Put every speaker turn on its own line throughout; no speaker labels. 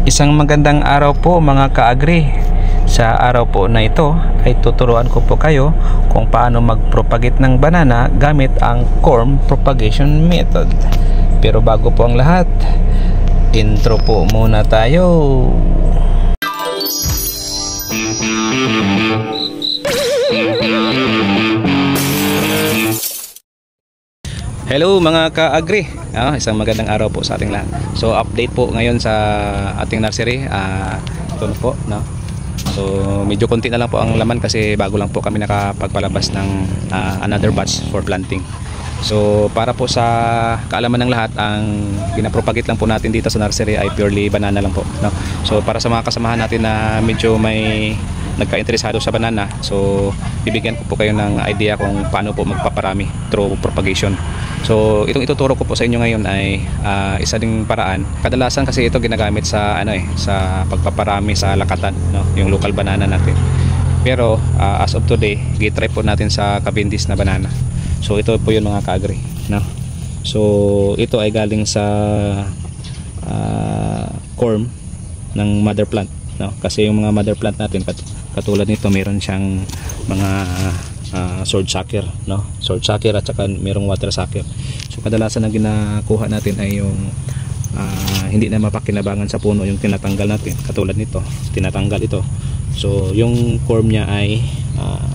Isang magandang araw po mga ka-agri. Sa araw po na ito ay tuturuan ko po kayo kung paano mag-propagate ng banana gamit ang corm propagation method. Pero bago po ang lahat, intro po muna tayo. Hello mga ka-agri, isang magandang araw po sa ating lahat. So update po ngayon sa ating nursery. Ito na po, no? So medyo konti na lang po ang laman kasi bago lang po kami nakapagpalabas ng another batch for planting. So para po sa kaalaman ng lahat, ang pinapropagate lang po natin dito sa nursery ay purely banana lang po, no? So para sa mga kasamahan natin na medyo may nagka-interesado sa banana, so bibigyan ko po kayo ng idea kung paano po magpaparami through propagation. So itong ituturo ko po sa inyo ngayon ay isa ding paraan. Kadalasan kasi ito ginagamit sa sa pagpaparami sa lakatan, no? Yung local banana natin. Pero as of today, gi-try po natin sa Cavendish na banana. So ito po yun mga ka-agri, no? So ito ay galing sa corm ng mother plant, no? Kasi yung mga mother plant natin katulad nito, meron siyang mga sword sucker, no? Sword sucker at saka merong water sucker. So kadalasan na ginakuha natin ay yung hindi na mapakinabangan sa puno, yung tinatanggal natin. Katulad nito, tinatanggal ito. So yung corm niya ay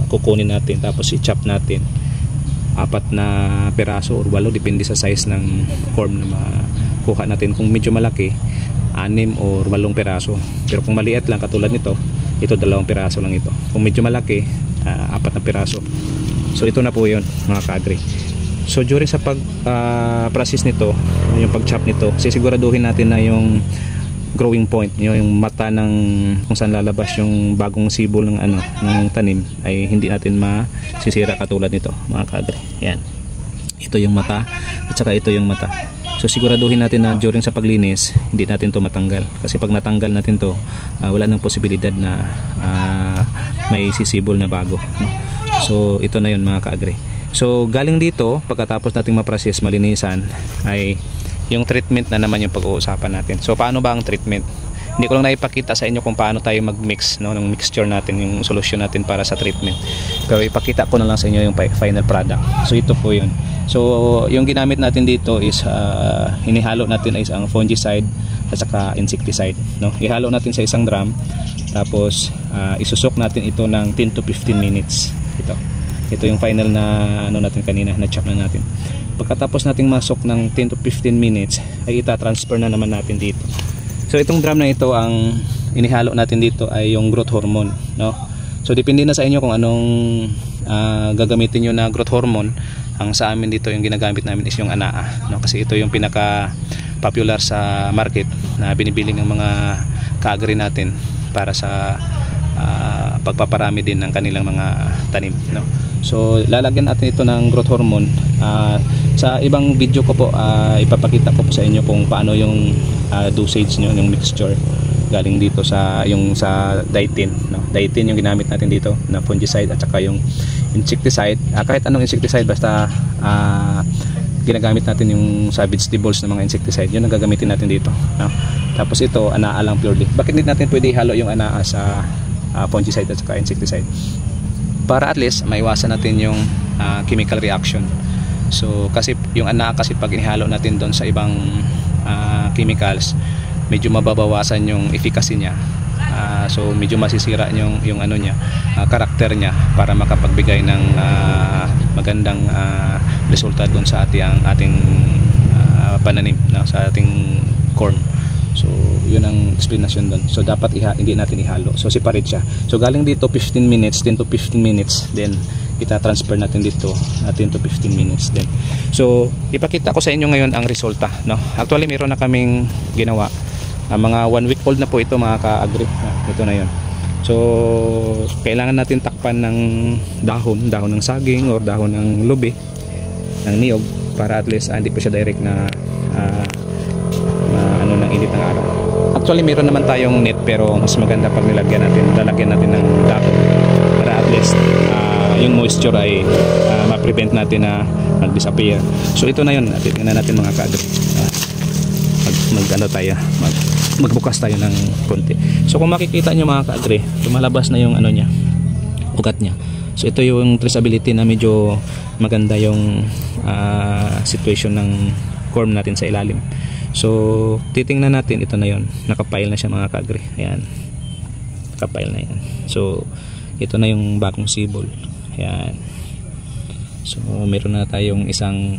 kukunin natin, tapos i-chop natin 4 na peraso or 8, depende sa size ng corm na makuha natin. Kung medyo malaki, 6 or 8 peraso. Pero kung maliit lang katulad nito, ito 2 peraso lang ito. Kung medyo malaki, 4 na piraso. So ito na po yun mga ka-agri. So during sa process nito, yung pag-chop nito, sisiguraduhin natin na yung growing point, yung mata ng kung saan lalabas yung bagong sibol ng ng tanim ay hindi natin masisira katulad nito mga ka-agri. Yan. Ito yung mata at saka ito yung mata. So siguraduhin natin na during sa paglinis, hindi natin to matanggal. Kasi pag natanggal natin to, wala nang posibilidad na may sisibol na bago, no? So ito na yun mga ka-agri. So galing dito, pagkatapos nating ma-process, malinisan, ay yung treatment na naman yung pag-uusapan natin. So paano ba ang treatment? Hindi ko lang naipakita sa inyo kung paano tayo mag-mix, no, ng mixture natin, yung solution natin para sa treatment. Pero ipakita ko na lang sa inyo yung final product. So ito po yun. So yung ginamit natin dito is hinihalo natin is ang fungicide at saka insecticide, no? Ihalo natin sa isang drum, tapos isusok natin ito ng 10 to 15 minutes. Ito yung final na natin kanina, na chop na natin. Pagkatapos nating masok ng 10 to 15 minutes, ay ita-transfer na naman natin dito. So itong drum na ito, ang inihalo natin dito ay yung growth hormone, no? So depende na sa inyo kung anong gagamitin nyo na growth hormone. Ang sa amin dito, yung ginagamit namin is yung ANAA, no? Kasi ito yung pinaka popular sa market na binibili ng mga ka-agri natin para sa pagpaparami din ng kanilang mga tanim, no? So lalagyan natin ito ng growth hormone. Sa ibang video ko po, ipapakita ko po sa inyo kung paano yung dosage nyo, yung mixture galing dito sa Daitin, no? Daitin yung ginamit natin dito na fungicide at saka yung insecticide. Kahit anong insecticide, basta ginagamit natin yung sa vegetables ng mga insecticide, yun ang gagamitin natin dito, no? Tapos ito, ANAA lang purely. Bakit hindi natin pwede ihalo yung ANAA sa fungicide at saka insecticide? Para at least maiwasan natin yung chemical reaction. So kasi yung ANAA kasi pag inihalo natin doon sa ibang chemicals, medyo mababawasan yung efficacy niya. So medyo masisira yung ano niya, karakter niya, para makapagbigay ng magandang resulta doon sa ating pananim, no, sa ating corn. So yun ang explanation doon. So dapat hindi natin ihalo. So separate siya. So galing dito 15 minutes, 10 to 15 minutes, then ita-transfer natin dito 10 to 15 minutes din. So ipakita ko sa inyo ngayon ang resulta, no? Actually meron na kaming ginawa. Mga 1 week old na po ito mga ka-agri. Ito na yun. So kailangan natin takpan ng dahon ng saging or dahon ng lubi, ng niyog, para at least hindi pa siya direct na ng init ng araw. Actually meron naman tayong net, pero mas maganda pag lalagyan natin ng dahon para at least yung moisture ay ma-prevent natin na mag-disappear. So ito na yun, tingnan natin mga ka-agri. Mag-ano tayo, magbukas tayo ng konti. So kung makikita nyo mga ka-agri, lumalabas na yung ano niya, ugat niya. So ito yung traceability na medyo maganda yung situation ng corm natin sa ilalim. So titingnan natin, ito na yon, nakapile na siya mga ka-agri. Ayan, nakapile na yan. So ito na yung bagong sibol. Ayan. So meron na tayong isang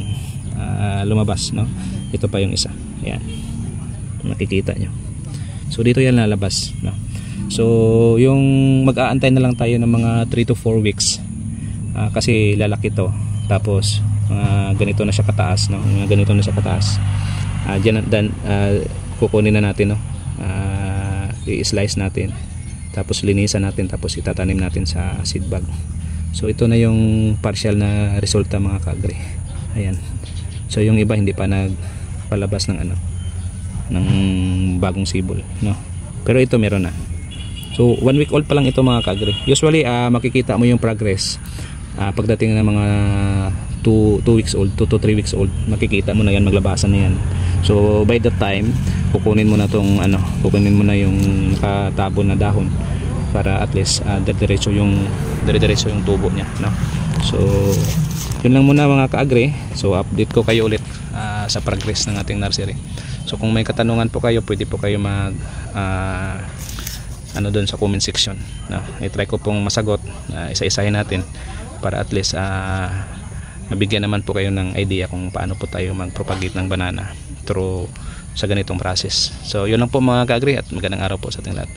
lumabas, no? Ito pa yung isa. Ayan, nakikita nyo. So dito yan lalabas, no? So yung mag-aantay na lang tayo ng mga 3 to 4 weeks kasi lalaki to. Tapos ganito na siya kataas, no? Ganito na siya kataas. Diyan kukunin na natin, no? I-slice natin, tapos linisan natin, tapos itatanim natin sa seed bag. So ito na yung partial na resulta mga ka-agri. Ayan. So yung iba hindi pa nagpalabas ng ano, ng bagong sibol, no? Pero ito meron na. So 1 week old pa lang ito mga ka-agri. Usually makikita mo yung progress pagdating ng mga 2 weeks old, 2 to 3 weeks old, makikita mo na yan, maglabasan na yan. So by that time kukunin mo na tong ano, kukunin mo na yung nakatabon na dahon para at least diretso yung tubo niya, no? So yun lang muna mga ka-agri. So update ko kayo ulit sa progress ng ating nursery. So kung may katanungan po kayo, pwede po kayo mag ano doon sa comment section, no? I-try ko pong masagot, isa-isahin natin para at least mabigyan naman po kayo ng idea kung paano po tayo mag-propagate ng banana through sa ganitong process. So yun lang po mga ka-agri, at magandang araw po sa ating lahat.